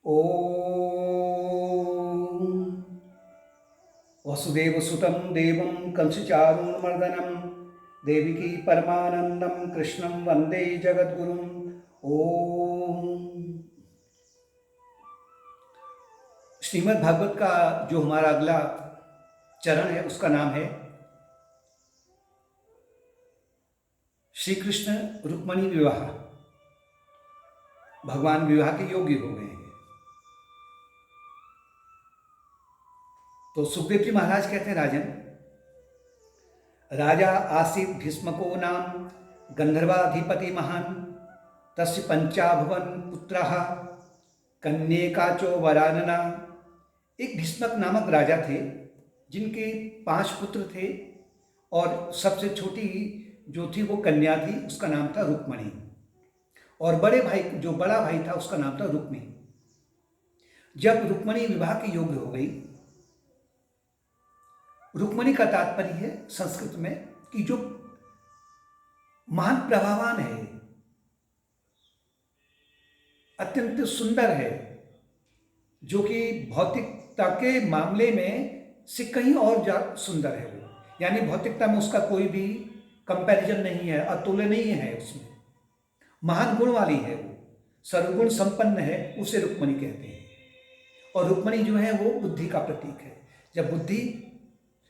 ॐ वसुदेवसुतं देवं कंसचारूणमर्दनं देवकी परमानंदं कृष्णं वंदे जगद्गुरुं। ओम। श्रीमद् भागवत का जो हमारा अगला चरण है उसका नाम है श्री कृष्ण रुक्मणी विवाह। भगवान विवाह के योग्य हो गए हैं। तो सुखदेव जी महाराज कहते हैं, राजन, राजा आसीत भीष्मको नाम गंधर्वाधिपति महान तस्य पंचाभवन पुत्रः कन्येकाचो वरानना। एक भीष्मक नामक राजा थे जिनके 5 पुत्र थे और सबसे छोटी जो थी वो कन्या थी, उसका नाम था रुक्मणी। और बड़े भाई जो बड़ा भाई था उसका नाम था रुक्मी। जब रुक्मणी विवाह के योग्य हो गई, रुक्मणी का तात्पर्य है संस्कृत में कि जो महान प्रभावान है, अत्यंत सुंदर है, जो कि भौतिकता के मामले में से कहीं और ज्यादा सुंदर है वो, यानी भौतिकता में उसका कोई भी कंपैरिजन नहीं है, अतुलनीय है, उसमें महान गुण वाली है, वो सर्वगुण संपन्न है, उसे रुक्मणी कहते हैं। और रुक्मणी जो है वो बुद्धि का प्रतीक है। जब बुद्धि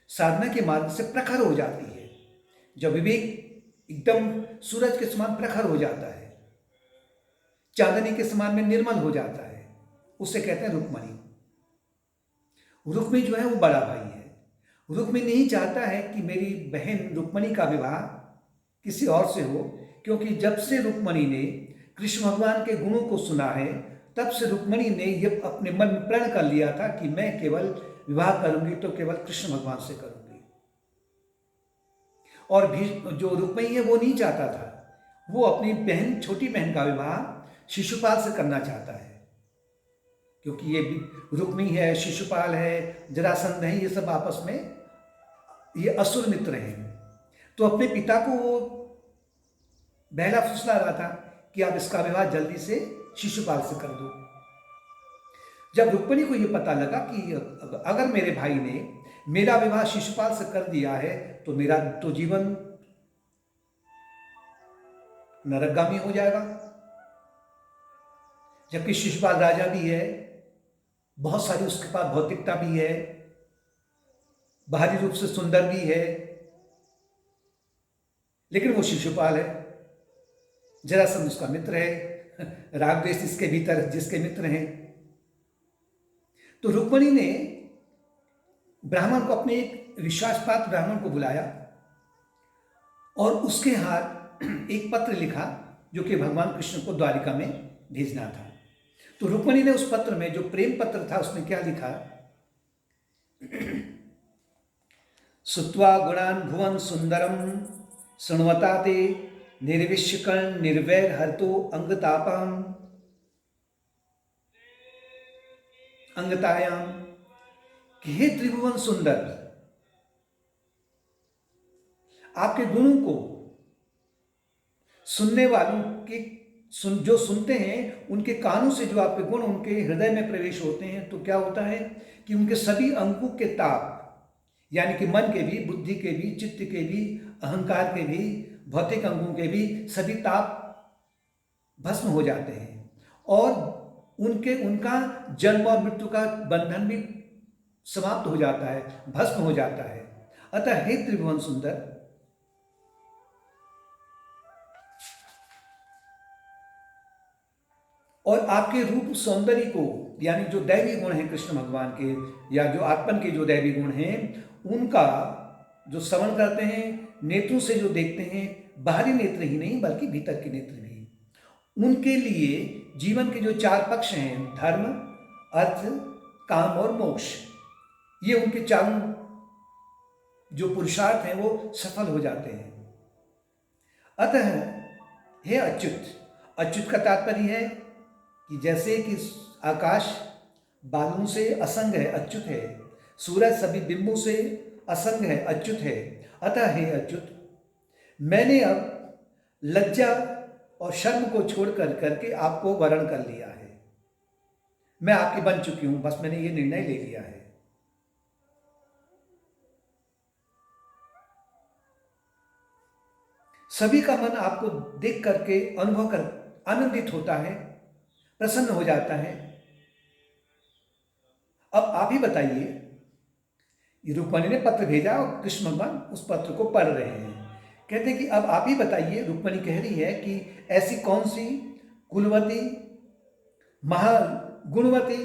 साधना के मार्ग से प्रखर हो जाती है, जब विवेक एकदम सूरज के समान प्रखर हो जाता है, चांदनी के समान में निर्मल हो जाता है, उसे कहते हैं रुक्मणी। रुक्मी जो है वो बड़ा भाई है। रुक्मी नहीं चाहता है कि मेरी बहन रुक्मणी का विवाह किसी और से हो, क्योंकि जब से रुक्मणी ने कृष्ण भगवान के गुणों को सुना है, तब से रुक्मणी ने यह अपने मन में प्रण कर लिया था कि मैं केवल विवाह करूंगी तो केवल कृष्ण भगवान से करूंगी। और भी जो रुक्मणी है वो नहीं चाहता था, वो अपनी बहन, छोटी बहन का विवाह शिशुपाल से करना चाहता है, क्योंकि ये रुक्मी है, शिशुपाल है, जरासंध है, ये सब आपस में ये असुर मित्र हैं। तो अपने पिता को वो बहला फुसला रहा था कि आप इसका विवाह जल्दी से शिशुपाल से कर दो। जब रुक्मणी को यह पता लगा कि अगर मेरे भाई ने मेरा विवाह शिशुपाल से कर दिया है तो मेरा तो जीवन नरकगामी हो जाएगा, जबकि शिशुपाल राजा भी है, बहुत सारी उसके पास भौतिकता भी है, बाहरी रूप से सुंदर भी है, लेकिन वो शिशुपाल है, जरासंध उसका मित्र है, राग द्वेष इसके भीतर जिसके मित्र हैं। तो रुक्मणी ने ब्राह्मण को, अपने एक विश्वासपात्र ब्राह्मण को बुलाया और उसके हाथ एक पत्र लिखा जो कि भगवान कृष्ण को द्वारिका में भेजना था। तो रुक्मणी ने उस पत्र में, जो प्रेम पत्र था, उसमें क्या लिखा? सुत्वा गुणान भुवन सुंदरम शृण्वता ते निर्विश्यकर्ण निर्वैर हर्तो अंगतापाम अंगतायाम। कि हे त्रिभुवन सुंदर, आपके गुणों को सुनने वालों के जो सुनते हैं, उनके कानों से जो आपके गुण उनके हृदय में प्रवेश होते हैं, तो क्या होता है कि उनके सभी अंगों के ताप, यानी कि मन के भी, बुद्धि के भी, चित्त के भी, अहंकार के भी, भौतिक अंगों के भी सभी ताप भस्म हो जाते हैं और उनका जन्म और मृत्यु का बंधन भी समाप्त हो जाता है, भस्म हो जाता है। अतः हे त्रिभुवन सुंदर, और आपके रूप सौंदर्य को, यानी जो दैवी गुण हैं कृष्ण भगवान के, या जो आत्मन के जो दैवी गुण हैं, उनका जो श्रवण करते हैं, नेत्रों से जो देखते हैं, बाहरी नेत्र ही नहीं बल्कि भीतर के नेत्र भी, उनके लिए जीवन के जो 4 पक्ष हैं, धर्म, अर्थ, काम और मोक्ष, ये उनके चारों जो पुरुषार्थ हैं वो सफल हो जाते हैं। अतः हे अच्युत, अच्युत का तात्पर्य है कि जैसे कि आकाश बादलों से असंग है, अच्युत है, सूरज सभी बिंबों से असंग है, अच्युत है। अतः हे अच्युत, मैंने अब लज्जा और शर्म को छोड़कर करके आपको वरण कर लिया है। मैं आपकी बन चुकी हूं, बस मैंने ये निर्णय ले लिया है। सभी का मन आपको देख करके अनुभव कर आनंदित होता है, प्रसन्न हो जाता है। अब आप ही बताइए, रुक्मणी ने पत्र भेजा और कृष्ण भगवान उस पत्र को पढ़ रहे हैं। कहते हैं कि अब आप ही बताइए, रुक्मणी कह रही है कि ऐसी कौन सी कुलवती, महागुणवती,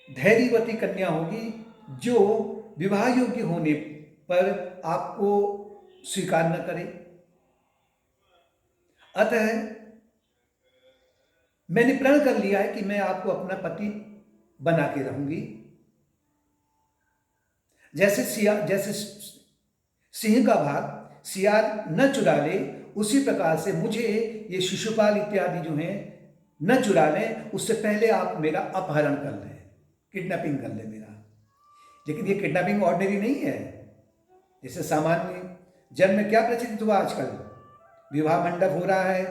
धैर्यवती कन्या होगी जो विवाह योग्य होने पर आपको स्वीकार न करे। अतः मैंने प्रण कर लिया है कि मैं आपको अपना पति बना के रहूंगी। जैसे सिंह का भाग सियार न चुरा ले, उसी प्रकार से मुझे ये शिशुपाल इत्यादि जो हैं न चुरा लें, उससे पहले आप मेरा अपहरण कर लें, किडनैपिंग कर लें मेरा। लेकिन ये किडनैपिंग ऑर्डिनरी नहीं है। जैसे सामान्य जन्म में क्या प्रचलित हुआ आजकल, विवाह मंडप हो रहा है,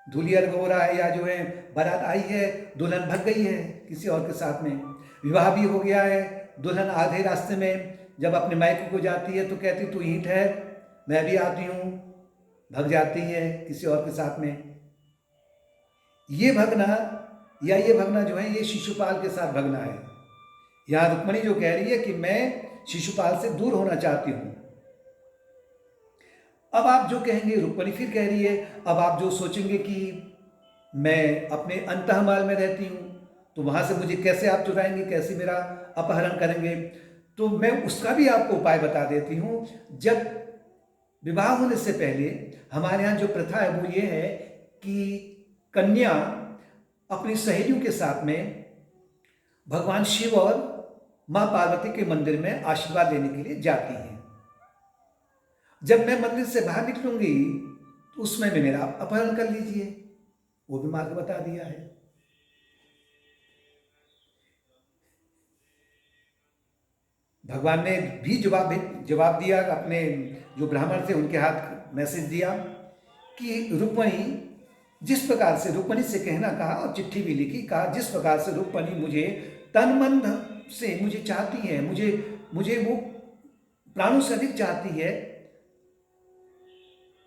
धूली अर्घ हो रहा है, या जो है बारात आई है, दुल्हन भग गई है किसी और के साथ में, विवाह भी हो गया है, दुल्हन आधे रास्ते में जब अपने मायके को जाती है तो कहती तू यहीं ठहर, मैं भी आती हूँ, भग जाती है किसी और के साथ में। ये भगना जो है ये शिशुपाल के साथ भगना है। यहाँ रुक्मणी जो कह रही है कि मैं शिशुपाल से दूर होना चाहती हूँ। अब आप जो कहेंगे, रुक्मणी फिर कह रही है, अब आप जो सोचेंगे कि मैं अपने अंतःमाल में रहती हूँ तो वहां से मुझे कैसे आप चुराएंगे, कैसे मेरा अपहरण करेंगे, तो मैं उसका भी आपको उपाय बता देती हूँ। जब विवाह होने से पहले हमारे यहाँ जो प्रथा है वो ये है कि कन्या अपनी सहेलियों के साथ में भगवान शिव और माँ पार्वती के मंदिर में आशीर्वाद लेने के लिए जाती है। जब मैं मंदिर से बाहर निकलूंगी तो उसमें में मेरा अपहरण कर लीजिए, वो भी मार्ग बता दिया है। भगवान ने भी जवाब दिया, अपने जो ब्राह्मण थे उनके हाथ मैसेज दिया कि रुक्मणी जिस प्रकार से, रुक्मणी से कहना कहा और चिट्ठी भी लिखी, कहा जिस प्रकार से रुक्मणी मुझे तन मन से मुझे चाहती है, मुझे वो प्राणों से अधिक चाहती है,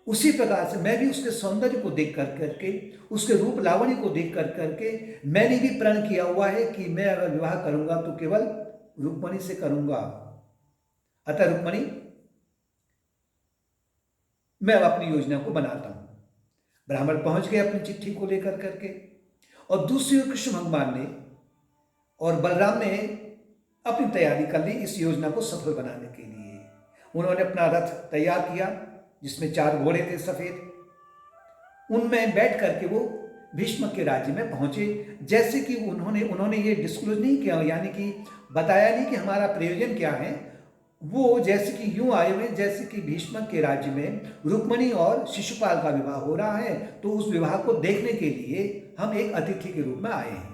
उसी प्रकार से मैं भी उसके सौंदर्य को देख कर करके, उसके रूप लावण्य को देख कर करके मैंने भी प्रण किया हुआ है कि मैं अगर विवाह करूंगा तो केवल रुक्मणी से करूंगा। अतः रुक्मणी, मैं अब अपनी योजना को बनाता हूं। ब्राह्मण पहुंच गए अपनी चिट्ठी को लेकर करके, और दूसरी ओर कृष्ण भगवान ने और बलराम ने अपनी तैयारी कर ली इस योजना को सफल बनाने के लिए। उन्होंने अपना रथ तैयार किया जिसमें 4 घोड़े थे सफेद, उनमें बैठ करके वो भीष्म के राज्य में पहुंचे। जैसे कि उन्होंने ये डिस्क्लोज नहीं किया, यानी कि बताया नहीं कि हमारा प्रयोजन क्या है। वो जैसे कि यूं आए हुए जैसे कि भीष्म के राज्य में रुक्मणी और शिशुपाल का विवाह हो रहा है, तो उस विवाह को देखने के लिए हम एक अतिथि के रूप में आए हैं।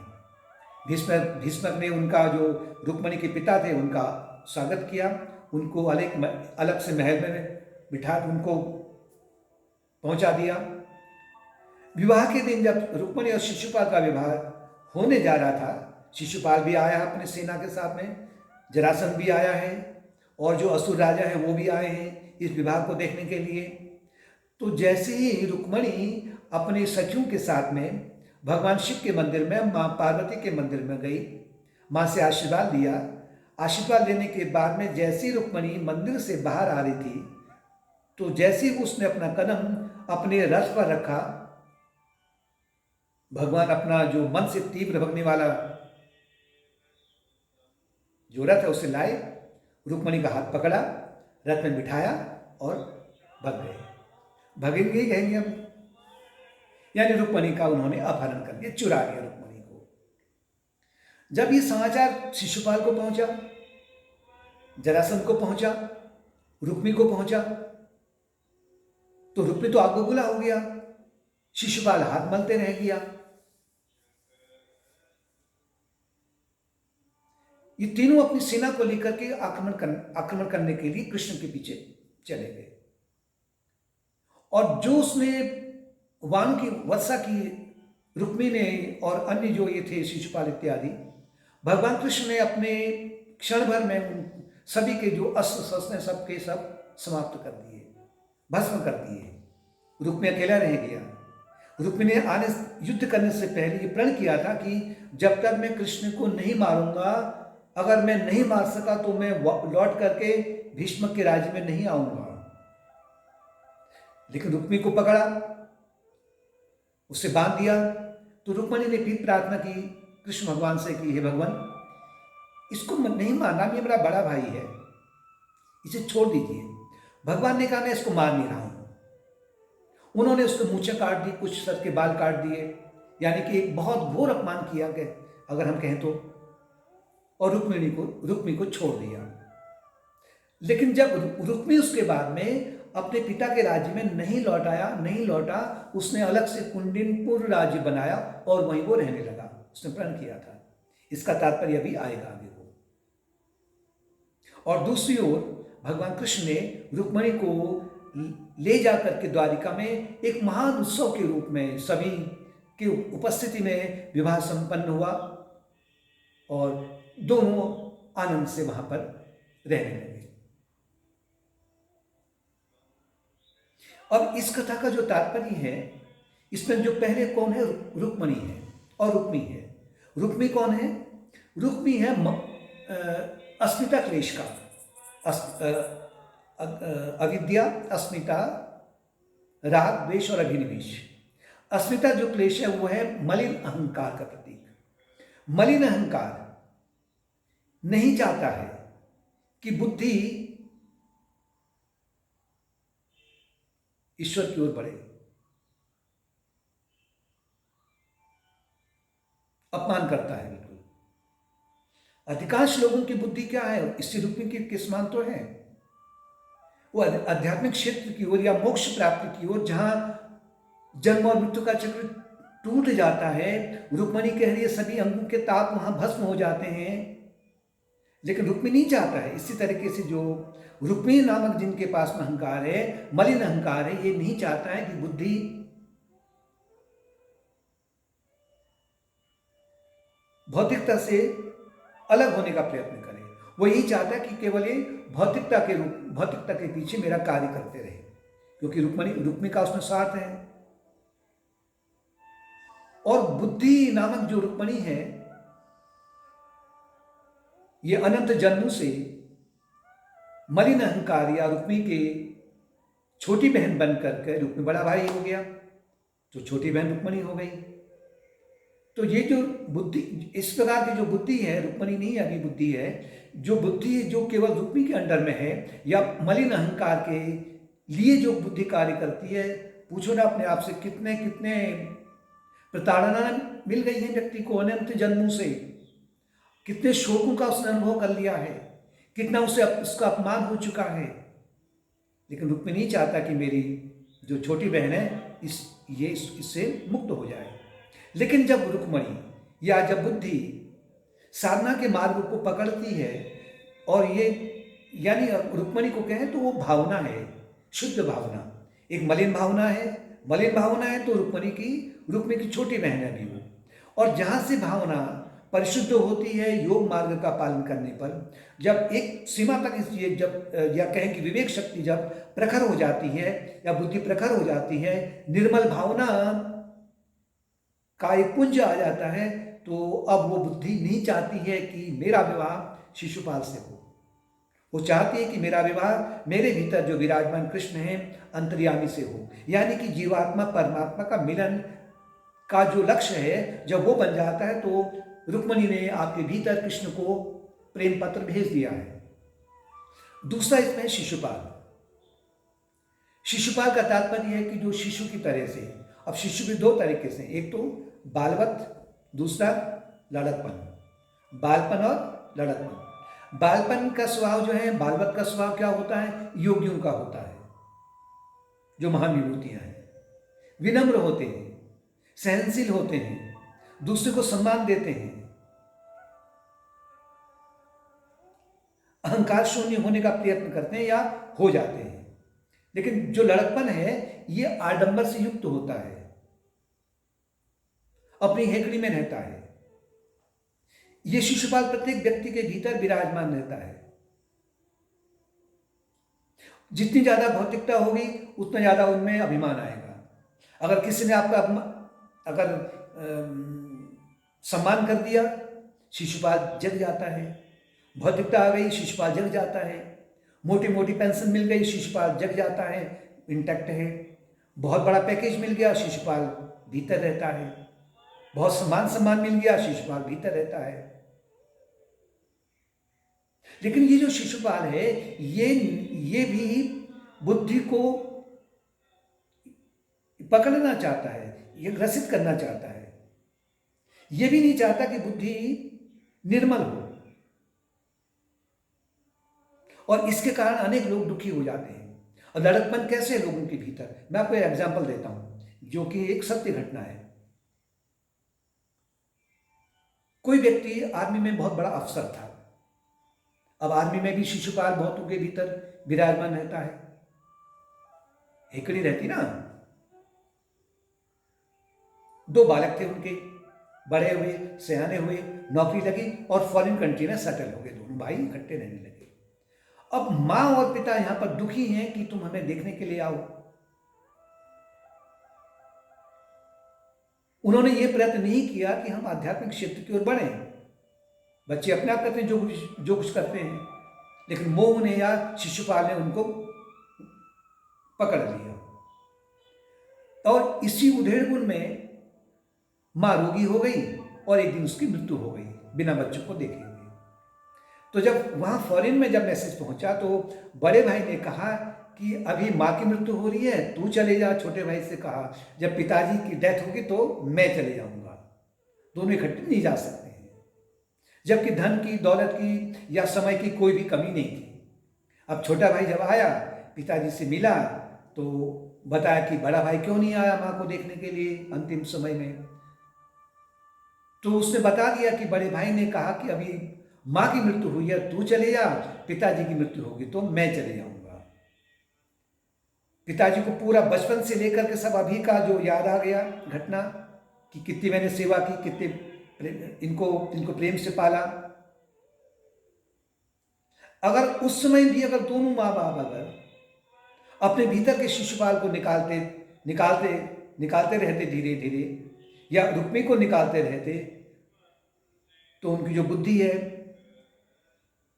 भीष्मक ने उनका, जो रुक्मणी के पिता थे, उनका स्वागत किया, उनको अलग से महल में बिठा उनको पहुंचा दिया। विवाह के दिन जब रुक्मणी और शिशुपाल का विवाह होने जा रहा था, शिशुपाल भी आया अपने सेना के साथ में, जरासंध भी आया है, और जो असुर राजा है वो भी आए हैं इस विवाह को देखने के लिए। तो जैसे ही रुक्मणी अपने सखियों के साथ में भगवान शिव के मंदिर में, माँ पार्वती के मंदिर में गई, माँ से आशीर्वाद लिया। आशीर्वाद लेने के बाद में जैसे ही रुक्मणी मंदिर से बाहर आ रही थी, तो जैसे ही उसने अपना कदम अपने रथ पर रखा, भगवान अपना जो मन से तीव्र भगने वाला जो रथ है उसे लाए, रुक्मणी का हाथ पकड़ा, रथ में बिठाया और भग गए। भगेंगे ही कहेंगे हम, यानी रुक्मणी का उन्होंने अपहरण कर दिया, चुरा लिया रुक्मणी को। जब ये समाचार शिशुपाल को पहुंचा, जरासंध को पहुंचा, रुक्मी को पहुंचा, तो रुक्मी तो आग बबूला हो गया, शिशुपाल हाथ मलते रह गया। ये तीनों अपनी सेना को लेकर के आक्रमण करने के लिए कृष्ण के पीछे चले गए, और जो उसने वाणों की वर्षा की रुक्मी ने और अन्य जो ये थे शिशुपाल इत्यादि, भगवान कृष्ण ने अपने क्षण भर में उन सभी के जो अस्त्र शस्त्र सबके सब समाप्त कर दिए, भस्म कर दिए। रुक्मी अकेला रह गया। रुक्मी ने आने युद्ध करने से पहले ये प्रण किया था कि जब तक मैं कृष्ण को नहीं मारूंगा, अगर मैं नहीं मार सका तो मैं लौट करके भीष्म के राज्य में नहीं आऊंगा। लेकिन रुक्मी को पकड़ा, उससे बांध दिया। तो रुक्मणी ने फिर प्रार्थना की कृष्ण भगवान से कि हे भगवान, इसको नहीं मारना, ये मेरा बड़ा भाई है, इसे छोड़ दीजिए। भगवान ने कहा मैं इसको मार नहीं रहा हूं। उन्होंने उसके मूछें काट दी, कुछ सर के बाल काट दिए, यानी कि एक बहुत घोर अपमान किया गया अगर हम कहें तो, और रुक्मी को छोड़ दिया। लेकिन जब रुक्मी उसके बाद में अपने पिता के राज्य में नहीं लौटा, उसने अलग से कुंडिनपुर राज्य बनाया और वहीं वो रहने लगा। उसने प्रण किया था। इसका तात्पर्य अभी आएगा आगे को। और दूसरी ओर भगवान कृष्ण ने रुक्मणी को ले जाकर के द्वारिका में एक महान उत्सव के रूप में सभी की उपस्थिति में विवाह संपन्न हुआ और दोनों आनंद से वहां पर रहने लगे। अब इस कथा का जो तात्पर्य है, इसमें जो पहले कौन है, रुक्मणी है और रुक्मी है। रुक्मी कौन है? रुक्मी है अस्मिता क्लेश का, अविद्या, अस्मिता, राग, द्वेष और अभिनिवेश। अस्मिता जो क्लेश है वो है मलिन अहंकार का प्रतीक। मलिन अहंकार नहीं चाहता है कि बुद्धि ईश्वर की ओर बढ़े, अपमान करता है बिल्कुल। अधिकांश लोगों की बुद्धि क्या है, इससे रुक्मी की किस्मान तो है, वो आध्यात्मिक क्षेत्र की ओर या मोक्ष प्राप्ति की ओर, जहां जन्म और मृत्यु का चक्र टूट जाता है। रुक्मणी कह रही है सभी अंगों के ताप वहां भस्म हो जाते हैं, लेकिन रुक्मी नहीं चाहता है। इसी तरीके से जो रुक्मी नामक जिनके पास में अहंकार है, मलिन अहंकार है, ये नहीं चाहता है कि बुद्धि भौतिकता से अलग होने का प्रयत्न करे। वो यही चाहता है कि केवल ये भौतिकता के पीछे मेरा कार्य करते रहे, क्योंकि रुक्मी का उसमें स्वार्थ है। और बुद्धि नामक जो रुक्मणी है, ये अनंत जन्मों से मलिन अहंकार या रुक्मी के छोटी बहन बनकर के रुक्मी बड़ा भाई हो गया, तो छोटी बहन रुक्मणी हो गई। तो ये जो बुद्धि, इस प्रकार की जो बुद्धि है, रुक्मणी नहीं अभी बुद्धि है, जो बुद्धि जो केवल रुक्मी के अंडर में है या मलिन अहंकार के लिए जो बुद्धि कार्य करती है, पूछो ना अपने आप से कितने कितने प्रताड़ना मिल गई है व्यक्ति को अनंत जन्मों से, कितने शोकों का उसने अनुभव कर लिया है, कितना उसका अपमान हो चुका है। लेकिन रुक्मी नहीं चाहता कि मेरी जो छोटी बहन है इससे मुक्त हो जाए। लेकिन जब रुक्मणी या जब बुद्धि साधना के मार्ग को पकड़ती है, और ये यानी रुक्मणी को कहें तो वो भावना है, शुद्ध भावना, एक मलिन भावना है तो रुक्मी की छोटी बहन है भी वो। और जहाँ से भावना परिशुद्ध होती है योग मार्ग का पालन करने पर, जब एक सीमा तक या कहें कि विवेक शक्ति जब प्रखर हो जाती है या बुद्धि प्रखर हो जाती है, निर्मल भावना का एक पुंज आ जाता है, तो अब वो बुद्धि नहीं चाहती है कि मेरा विवाह शिशुपाल से हो। वो चाहती है कि मेरा विवाह मेरे भीतर जो विराजमान कृष्ण है अंतर्यामी से हो, यानी कि जीवात्मा परमात्मा का मिलन का जो लक्ष्य है जब वो बन जाता है, तो रुक्मणी ने आपके भीतर कृष्ण को प्रेम पत्र भेज दिया है। दूसरा इसमें शिशुपाल का तात्पर्य है कि जो शिशु की तरह से। अब शिशु भी दो तरीके से, एक तो बालवत, दूसरा लड़कपन। बालपन और लड़कपन। बालपन का स्वभाव जो है, बालवत का स्वभाव क्या होता है, योगियों का होता है, जो महान विभूतियां हैं, विनम्र होते हैं, सहनशील होते हैं, दूसरे को सम्मान देते हैं, अहंकार शून्य होने का प्रयत्न करते हैं या हो जाते हैं। लेकिन जो लड़कपन है ये आडंबर से युक्त होता है, अपनी हेकड़ी में रहता है। ये शिशुपाल प्रत्येक व्यक्ति के भीतर विराजमान रहता है। जितनी ज्यादा भौतिकता होगी उतना ज्यादा उनमें अभिमान आएगा। अगर किसी ने आपका अगर सम्मान कर दिया, शिशुपाल जग जाता है। भौतिकता आ गई, शिशुपाल जग जाता है। मोटी मोटी पेंशन मिल गई, शिशुपाल जग जाता है, इंटैक्ट है। बहुत बड़ा पैकेज मिल गया, शिशुपाल भीतर रहता है। बहुत सम्मान मिल गया, शिशुपाल भीतर रहता है। लेकिन ये जो शिशुपाल है, ये भी बुद्धि को पकड़ना चाहता है, ये ग्रसित करना चाहता है। ये भी नहीं चाहता कि बुद्धि निर्मल हो, और इसके कारण अनेक लोग दुखी हो जाते हैं। और लड़कपन कैसे है लोगों के भीतर, मैं आपको एक एग्जाम्पल देता हूं जो कि एक सत्य घटना है। कोई व्यक्ति आर्मी में बहुत बड़ा अफसर था। अब आर्मी में भी शिशुपाल बहुतों के भीतर विराजमान रहता है। हेकड़ी रहती ना। दो बालक थे उनके, बड़े हुए, सयाने हुए, नौकरी लगी और फॉरेन कंट्री में सेटल हो गए। दोनों भाई इकट्ठे रहने लगे। अब मां और पिता यहां पर दुखी हैं कि तुम हमें देखने के लिए आओ। उन्होंने यह प्रयत्न नहीं किया कि हम आध्यात्मिक क्षेत्र की ओर बढ़ें। बच्चे अपने आप करते हैं जो कुछ करते हैं, लेकिन मोह ने या शिशुपाल ने उनको पकड़ लिया। और इसी उधेड़बुन में मां रोगी हो गई और एक दिन उसकी मृत्यु हो गई बिना बच्चों को देखे हुए। तो जब वहां फॉरेन में जब मैसेज पहुंचा तो बड़े भाई ने कहा कि अभी मां की मृत्यु हो रही है, तू चले जा। छोटे भाई से कहा जब पिताजी की डेथ होगी तो मैं चले जाऊंगा, दोनों इकट्ठे नहीं जा सकते हैं। जबकि धन की, दौलत की या समय की कोई भी कमी नहीं थी। अब छोटा भाई जब आया, पिताजी से मिला तो बताया कि बड़ा भाई क्यों नहीं आया मां को देखने के लिए अंतिम समय में। तो उसने बता दिया कि बड़े भाई ने कहा कि अभी मां की मृत्यु हुई है, तू चले जा, पिताजी की मृत्यु होगी तो मैं चले जाऊंगा। पिताजी को पूरा बचपन से लेकर के सब अभी का जो याद आ गया घटना, कि कितनी मैंने सेवा की, कितने इनको प्रेम से पाला। अगर उस समय भी अगर दोनों माँ बाप अगर अपने भीतर के शिशुपाल को निकालते रहते धीरे धीरे, या रुक्मी को निकालते रहते, तो उनकी जो बुद्धि है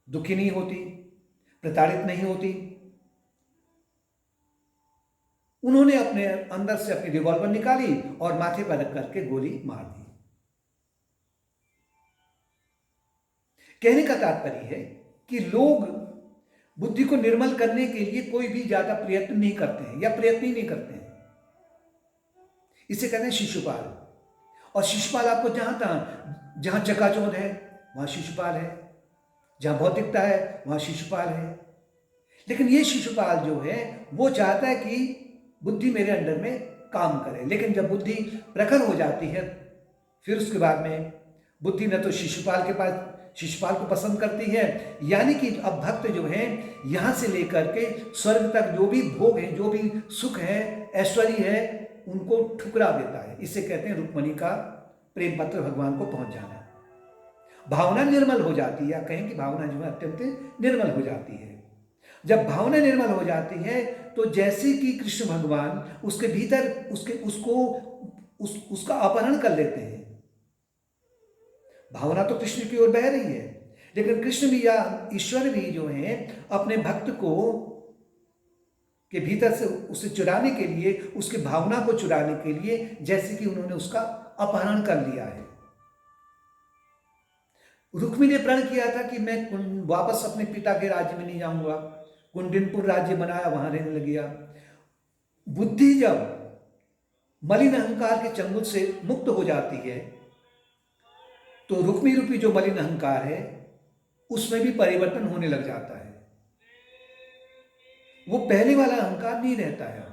दुखी नहीं होती, प्रताड़ित नहीं होती। उन्होंने अपने अंदर से अपनी रिवॉल्वर निकाली और माथे पर रख करके गोली मार दी। कहने का तात्पर्य है कि लोग बुद्धि को निर्मल करने के लिए कोई भी ज्यादा प्रयत्न नहीं करते हैं या प्रयत्न ही नहीं करते हैं। इसे कहते हैं शिशुपाल। और शिशुपाल आपको जहां चकाचौंध है वहां शिशुपाल है, जहां भौतिकता है वहां शिशुपाल है। लेकिन ये शिशुपाल जो है वो चाहता है कि बुद्धि मेरे अंदर में काम करे। लेकिन जब बुद्धि प्रखर हो जाती है, फिर उसके बाद में बुद्धि न तो शिशुपाल को पसंद करती है, यानी कि अब भक्त जो है यहां से लेकर के स्वर्ग तक जो भी भोग है, जो भी सुख है, ऐश्वर्य है, उनको ठुकरा देता है। इसे कहते हैं रुक्मणी का प्रेम पत्र भगवान को पहुंच जाना। भावना निर्मल हो जाती है, या कहें कि भावना जो है अत्यंत निर्मल हो जाती है। जब भावना निर्मल हो जाती है तो जैसे कि कृष्ण भगवान उसके भीतर उसका अपहरण कर लेते हैं। भावना तो कृष्ण की ओर बह रही है, लेकिन कृष्ण भी या ईश्वर भी जो है अपने भक्त को के भीतर से उसे चुराने के लिए, उसकी भावना को चुराने के लिए, जैसे कि उन्होंने उसका अपहरण कर लिया है। रुक्मी ने प्रण किया था कि मैं वापस अपने पिता के राज्य में नहीं जाऊंगा, कुंडिनपुर राज्य बनाया, वहां रहने लग गया। बुद्धि जब मलिन अहंकार के चंगुल से मुक्त हो जाती है तो रुक्मी रूपी जो मलिन अहंकार है उसमें भी परिवर्तन होने लग जाता है। वो पहले वाला अहंकार नहीं रहता है।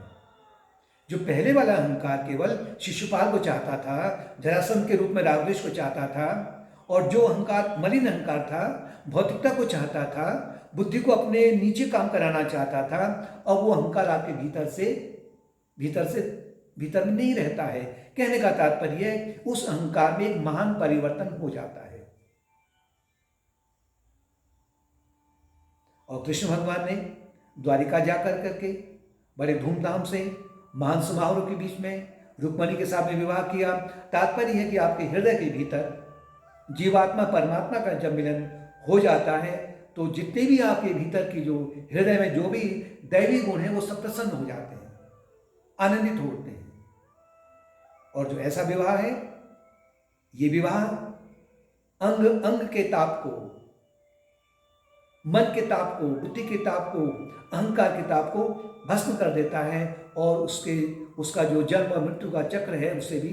जो पहले वाला अहंकार केवल शिशुपाल को चाहता था, जरासंध के रूप में रावदेश को चाहता था, और जो अहंकार मलिन अहंकार था, भौतिकता को चाहता था, बुद्धि को अपने नीचे काम कराना चाहता था, अब वो अहंकार आपके भीतर में नहीं रहता है, कहने का तात्पर्य है उस अहंकार में एक महान परिवर्तन हो जाता है। और कृष्ण भगवान ने द्वारिका जाकर करके बड़े धूमधाम से महान समारोह के बीच में रुक्मणी के साथ में विवाह किया। तात्पर्य है कि आपके हृदय के भीतर जीवात्मा परमात्मा का जब मिलन हो जाता है तो जितने भी आपके भीतर की जो हृदय में जो भी दैवी गुण है वो सब प्रसन्न हो जाते हैं, आनंदित होते हैं। और जो ऐसा विवाह है, ये विवाह अंग अंग के ताप को, मन के ताप को, बुद्धि के ताप को, अहंकार के ताप को भस्म कर देता है और उसका जो जन्म और मृत्यु का चक्र है उससे भी